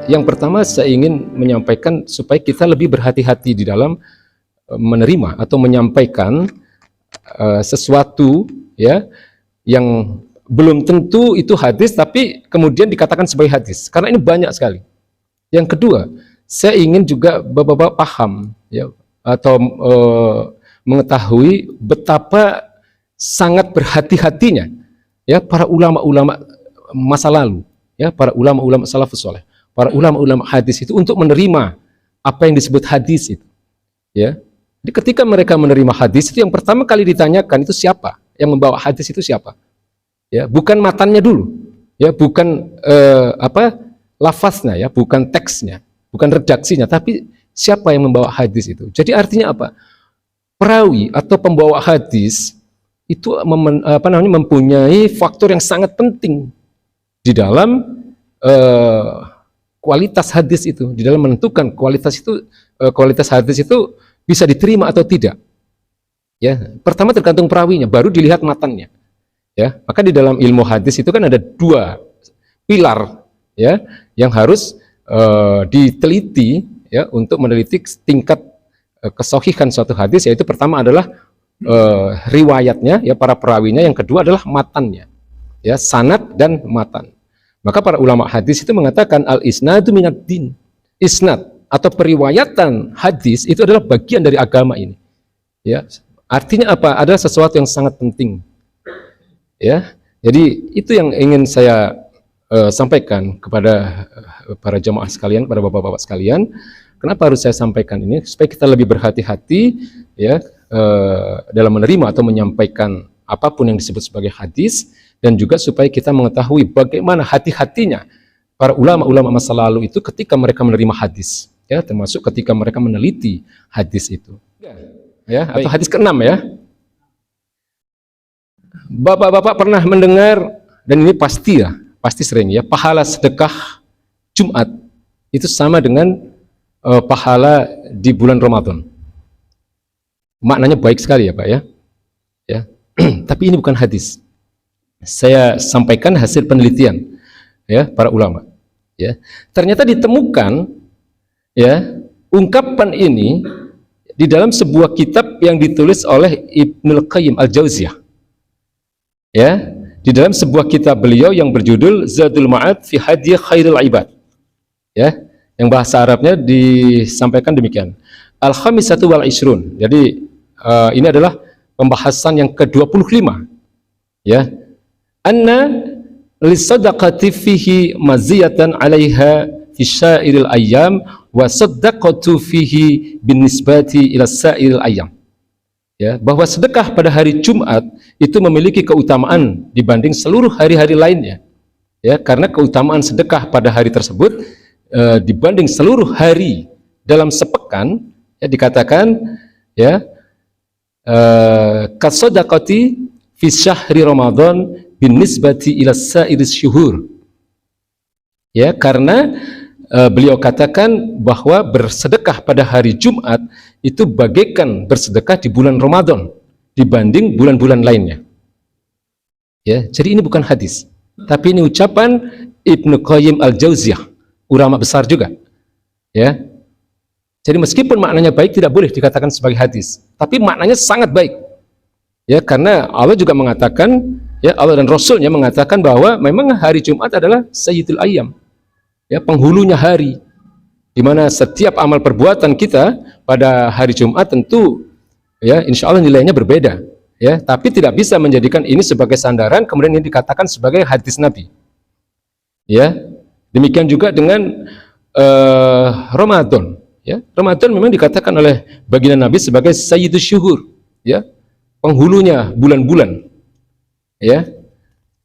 Yang pertama saya ingin menyampaikan supaya kita lebih berhati-hati di dalam menerima atau menyampaikan sesuatu ya yang belum tentu itu hadis tapi kemudian dikatakan sebagai hadis, karena ini banyak sekali. Yang kedua, saya ingin juga Bapak-bapak paham ya atau mengetahui betapa sangat berhati-hatinya ya para ulama-ulama masa lalu, ya para ulama-ulama salafus saleh, para ulama-ulama hadis itu untuk menerima apa yang disebut hadis itu. Ya. Jadi ketika mereka menerima hadis itu yang pertama kali ditanyakan itu siapa? Yang membawa hadis itu siapa? Ya, bukan matannya dulu. Ya, bukan lafaznya ya, bukan teksnya, bukan redaksinya, tapi siapa yang membawa hadis itu. Jadi artinya apa? Perawi atau pembawa hadis itu mempunyai faktor yang sangat penting di dalam kualitas hadis itu, di dalam menentukan kualitas hadis itu bisa diterima atau tidak. Ya, pertama tergantung perawinya, baru dilihat matannya. Ya, maka di dalam ilmu hadis itu kan ada dua pilar ya yang harus diteliti ya untuk meneliti tingkat kesohihan suatu hadis, yaitu pertama adalah riwayatnya ya para perawinya, yang kedua adalah matannya ya, sanad dan matan. Maka para ulama hadis itu mengatakan al isnadu minad din. Isnad atau periwayatan hadis itu adalah bagian dari agama ini. Ya, artinya apa? Adalah sesuatu yang sangat penting. Ya, jadi itu yang ingin saya sampaikan kepada para jamaah sekalian, para bapak-bapak sekalian. Kenapa harus saya sampaikan ini? Supaya kita lebih berhati-hati ya dalam menerima atau menyampaikan apapun yang disebut sebagai hadis, dan juga supaya kita mengetahui bagaimana hati-hatinya para ulama-ulama masa lalu itu ketika mereka menerima hadis, ya, termasuk ketika mereka meneliti hadis itu. Ya, atau hadis ke-6 ya. Bapak-bapak pernah mendengar, dan ini pasti ya, pasti sering ya, pahala sedekah Jumat itu sama dengan pahala di bulan Ramadan. Maknanya baik sekali ya Pak ya. Ya. Tapi ini bukan hadis. Saya sampaikan hasil penelitian ya para ulama. Ya. Ternyata ditemukan ya ungkapan ini di dalam sebuah kitab yang ditulis oleh Ibnul Qayyim Al-Jauziyah. Ya, di dalam sebuah kitab beliau yang berjudul Zadul Ma'ad fi Hadyi Khairil Ibad. Ya, yang bahasa Arabnya disampaikan demikian. Al-Khamisatu wal Ishrun. Jadi ini adalah pembahasan yang ke-25. Ya. Anna lisadaqati fihi maziyatan 'alaiha fi syairil ayyam wa saddaqatu fihi binisbati ila sa'iril ayyam. Ya, bahwa sedekah pada hari Jumat itu memiliki keutamaan dibanding seluruh hari-hari lainnya. Ya, karena keutamaan sedekah pada hari tersebut dibanding seluruh hari dalam sepekan, ya, dikatakan ya kasadaqati fi syahri Ramadan binisbati ila sa'iris syuhur. Ya, karena beliau katakan bahwa bersedekah pada hari Jumat itu bagaikan bersedekah di bulan Ramadan dibanding bulan-bulan lainnya. Ya, jadi ini bukan hadis, tapi ini ucapan Ibnu Qayyim Al-Jauziyah, ulama besar juga. Ya. Jadi meskipun maknanya baik tidak boleh dikatakan sebagai hadis, tapi maknanya sangat baik. Ya, karena Allah juga mengatakan, ya Allah dan Rasulnya mengatakan bahwa memang hari Jumat adalah Sayyidul Ayyam. Ya, penghulunya hari, di mana setiap amal perbuatan kita pada hari Jumat tentu ya insya Allah nilainya berbeda, ya, tapi tidak bisa menjadikan ini sebagai sandaran kemudian ini dikatakan sebagai hadis Nabi. Ya, demikian juga dengan Ramadan. Ya, Ramadan memang dikatakan oleh baginda Nabi sebagai Sayyidus Syuhur, ya, penghulunya bulan-bulan. Ya,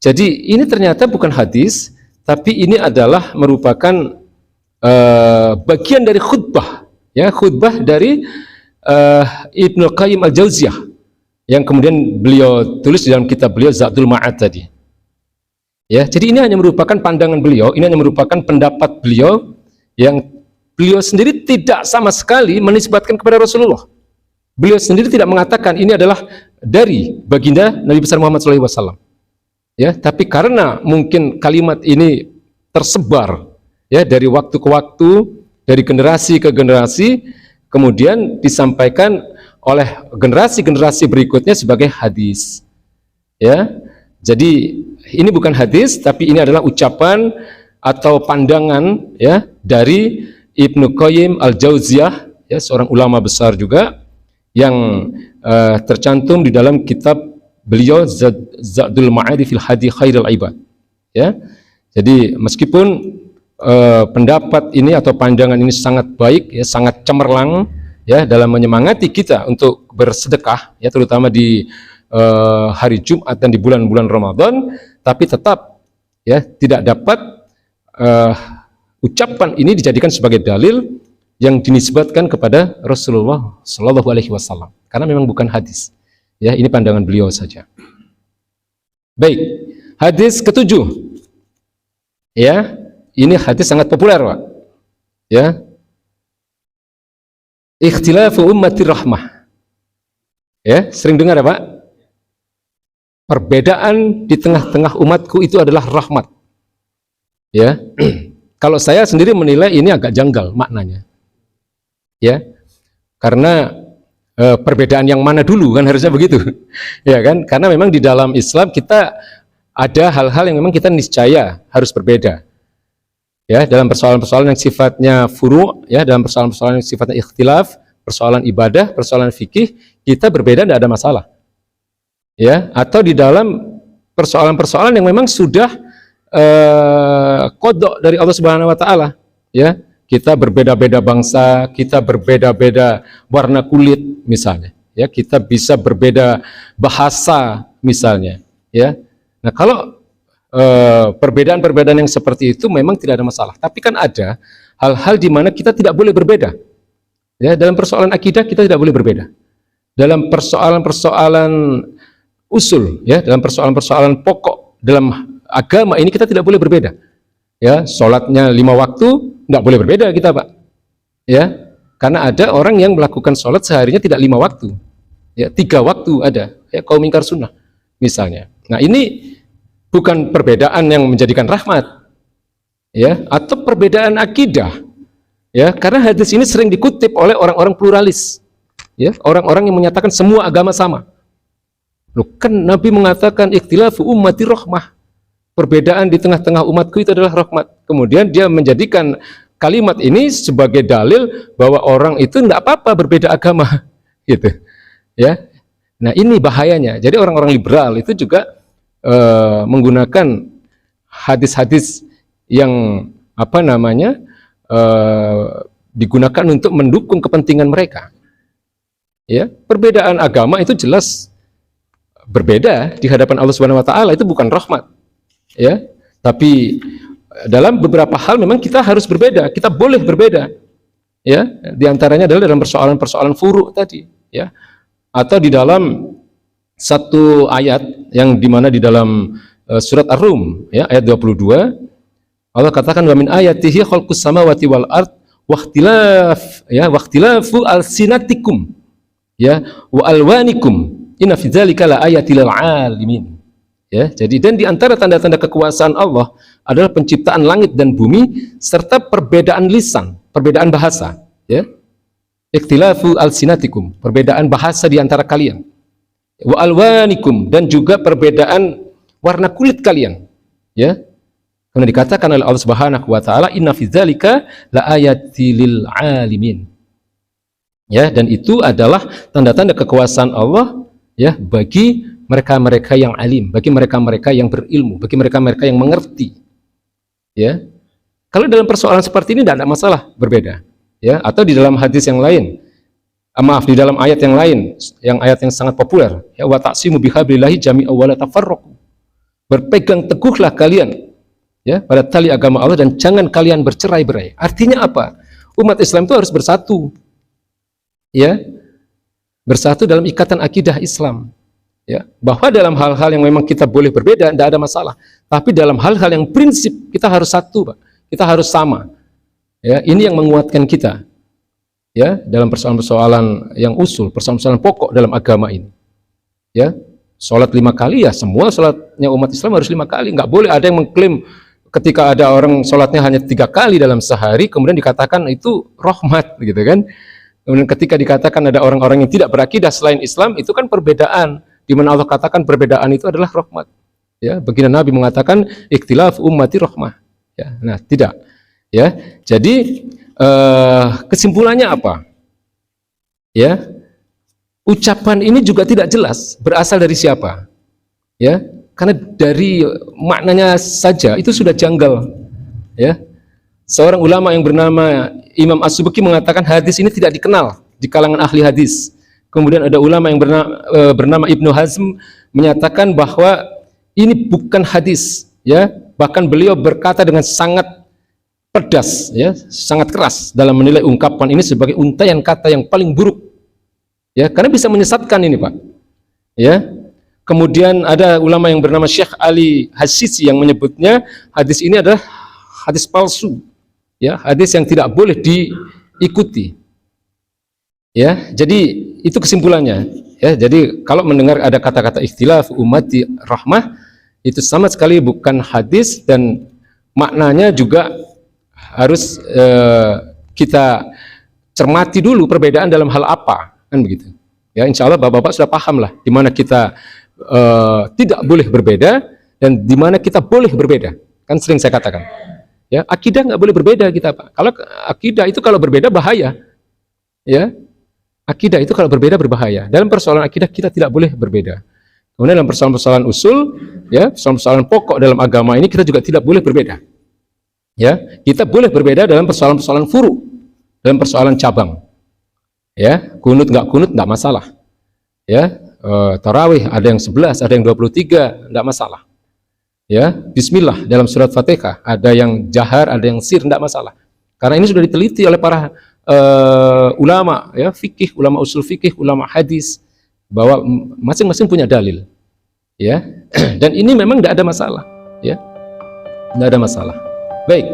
jadi ini ternyata bukan hadis, tapi ini adalah merupakan bagian dari khutbah, ya, khutbah dari Ibnu Qayyim Al-Jauziyah yang kemudian beliau tulis di dalam kitab beliau Zadul Ma'ad tadi. Ya, jadi ini hanya merupakan pandangan beliau, ini hanya merupakan pendapat beliau yang beliau sendiri tidak sama sekali menisbatkan kepada Rasulullah. Beliau sendiri tidak mengatakan ini adalah dari baginda Nabi besar Muhammad SAW. Ya, tapi karena mungkin kalimat ini tersebar ya, dari waktu ke waktu, dari generasi ke generasi, kemudian disampaikan oleh generasi-generasi berikutnya sebagai hadis. Ya, jadi ini bukan hadis, tapi ini adalah ucapan atau pandangan ya dari Ibnu Qayyim al-Jauziyah, ya, seorang ulama besar juga yang tercantum di dalam kitab beliau Zadul Ma'adi fil Hadi Khairul Ibad. Ya, jadi meskipun pendapat ini atau pandangan ini sangat baik, ya, sangat cemerlang, ya, dalam menyemangati kita untuk bersedekah, ya, terutama di hari Jumat dan di bulan-bulan Ramadan, tapi tetap, ya, tidak dapat ucapan ini dijadikan sebagai dalil yang dinisbatkan kepada Rasulullah Shallallahu Alaihi Wasallam, karena memang bukan hadis. Ya, ini pandangan beliau saja. Baik, hadis ketujuh. Ya, ini hadis sangat populer, Pak. Ya, ikhtilafu ummati rahmah. Ya, sering dengar ya, Pak? Perbedaan di tengah-tengah umatku itu adalah rahmat. Ya, kalau saya sendiri menilai ini agak janggal maknanya. Ya, karena perbedaan yang mana dulu, kan harusnya begitu. Ya kan, karena memang di dalam Islam kita ada hal-hal yang memang kita niscaya harus berbeda. Ya, dalam persoalan-persoalan yang sifatnya furu', ya, dalam persoalan-persoalan yang sifatnya ikhtilaf, persoalan ibadah, persoalan fikih, kita berbeda, tidak ada masalah. Ya, atau di dalam persoalan-persoalan yang memang sudah kodok dari Allah Subhanahu Wa Taala, ya, kita berbeda-beda bangsa, kita berbeda-beda warna kulit misalnya, ya, kita bisa berbeda bahasa misalnya, ya. Nah, kalau perbedaan-perbedaan yang seperti itu memang tidak ada masalah. Tapi kan ada hal-hal di mana kita tidak boleh berbeda. Ya, dalam persoalan akidah kita tidak boleh berbeda. Dalam persoalan-persoalan usul, ya, dalam persoalan-persoalan pokok dalam agama ini kita tidak boleh berbeda. Ya, sholatnya 5 waktu tidak boleh berbeda kita, Pak. Ya, karena ada orang yang melakukan sholat seharinya tidak 5 waktu. Ya, 3 waktu ada. Ya, kaum ingkar sunnah misalnya. Nah, ini bukan perbedaan yang menjadikan rahmat, ya, atau perbedaan akidah, ya, karena hadis ini sering dikutip oleh orang-orang pluralis, ya, orang-orang yang menyatakan semua agama sama. Loh, kan Nabi mengatakan ikhtilafu ummati rahmah, perbedaan di tengah-tengah umatku itu adalah rahmat. Kemudian dia menjadikan kalimat ini sebagai dalil bahwa orang itu tidak apa-apa berbeda agama, gitu, ya. Nah, ini bahayanya. Jadi orang-orang liberal itu juga menggunakan hadis-hadis yang digunakan untuk mendukung kepentingan mereka. Ya, perbedaan agama itu jelas berbeda di hadapan Allah Subhanahu Wa Taala, itu bukan rahmat. Ya, tapi dalam beberapa hal memang kita harus berbeda, kita boleh berbeda. Ya, diantaranya adalah dalam persoalan-persoalan furu' tadi, ya, atau di dalam satu ayat yang dimana di dalam surat Ar-Rum, ya, ayat 22, Allah katakan wa min ayatihi khalqus samawati wal ard waqtilafu alsinatikum, ya, wa alwanikum inna fi dzalika la ayatil alimin. Ya, jadi dan di antara tanda-tanda kekuasaan Allah adalah penciptaan langit dan bumi serta perbedaan lisan, perbedaan bahasa, ya. Ikhtilafu alsinatikum, perbedaan bahasa di antara kalian. Wa alwanikum, dan juga perbedaan warna kulit kalian, ya. Karena dikatakan oleh Allah Subhanahu wa taala inna fi dzalika laayatil alimin. Ya, dan itu adalah tanda-tanda kekuasaan Allah, ya, bagi mereka-mereka yang alim, bagi mereka-mereka yang berilmu, bagi mereka-mereka yang mengerti. Ya. Kalau dalam persoalan seperti ini tidak ada masalah berbeda, ya, atau di dalam hadis yang lain. Maaf, di dalam ayat yang lain, ayat yang sangat populer, ya, wa ta'simu bihablillahi jami'an wa la tafarraqu. Berpegang teguhlah kalian, ya, pada tali agama Allah dan jangan kalian bercerai-berai. Artinya apa? Umat Islam itu harus bersatu. Ya. Bersatu dalam ikatan akidah Islam. Ya, bahwa dalam hal-hal yang memang kita boleh berbeda tidak ada masalah. Tapi dalam hal-hal yang prinsip kita harus satu, Pak. Kita harus sama. Ya, ini yang menguatkan kita. Ya, dalam persoalan-persoalan yang usul, persoalan-persoalan pokok dalam agama ini. Ya, sholat 5 kali, ya semua sholatnya umat Islam harus 5 kali. Nggak boleh ada yang mengklaim ketika ada orang sholatnya hanya 3 kali dalam sehari, kemudian dikatakan itu rahmat, gitu kan? Kemudian ketika dikatakan ada orang-orang yang tidak berakidah selain Islam, itu kan perbedaan, di mana Allah katakan perbedaan itu adalah rahmat. Ya, baginda Nabi mengatakan ikhtilaf ummati rahmah. Ya, nah tidak. Ya, jadi kesimpulannya apa? Ya, ucapan ini juga tidak jelas berasal dari siapa. Ya, karena dari maknanya saja itu sudah janggal. Ya, seorang ulama yang bernama Imam As-Subki mengatakan hadis ini tidak dikenal di kalangan ahli hadis. Kemudian ada ulama yang bernama Ibnu Hazm menyatakan bahwa ini bukan hadis, ya. Bahkan beliau berkata dengan sangat pedas, ya, sangat keras dalam menilai ungkapan ini sebagai untaian kata yang paling buruk, ya, karena bisa menyesatkan ini, Pak. Ya. Kemudian ada ulama yang bernama Syekh Ali Hasisi yang menyebutnya hadis ini adalah hadis palsu, ya, hadis yang tidak boleh diikuti. Ya, jadi itu kesimpulannya. Ya, jadi kalau mendengar ada kata-kata ikhtilaf ummati rahmah, itu sama sekali bukan hadis dan maknanya juga harus kita cermati dulu perbedaan dalam hal apa, kan begitu. Ya, insya Allah bapak-bapak sudah paham lah di mana kita tidak boleh berbeda dan di mana kita boleh berbeda. Kan sering saya katakan. Ya, akidah nggak boleh berbeda kita, Pak. Kalau akidah itu kalau berbeda bahaya. Ya. Akidah itu kalau berbeda berbahaya. Dalam persoalan akidah kita tidak boleh berbeda. Kemudian dalam persoalan-persoalan usul, ya, persoalan-persoalan pokok dalam agama ini kita juga tidak boleh berbeda. Ya, kita boleh berbeda dalam persoalan-persoalan furu, dalam persoalan cabang. Ya, kunut nggak masalah. Ya, tarawih ada yang 11, ada yang 23, nggak masalah. Ya, bismillah dalam surat Fatihah ada yang jahar, ada yang sir, nggak masalah. Karena ini sudah diteliti oleh para ulama, ya, fikih, ulama usul fikih, ulama hadis, bahwa masing-masing punya dalil, ya. Dan ini memang tidak ada masalah, ya, tidak ada masalah. Baik.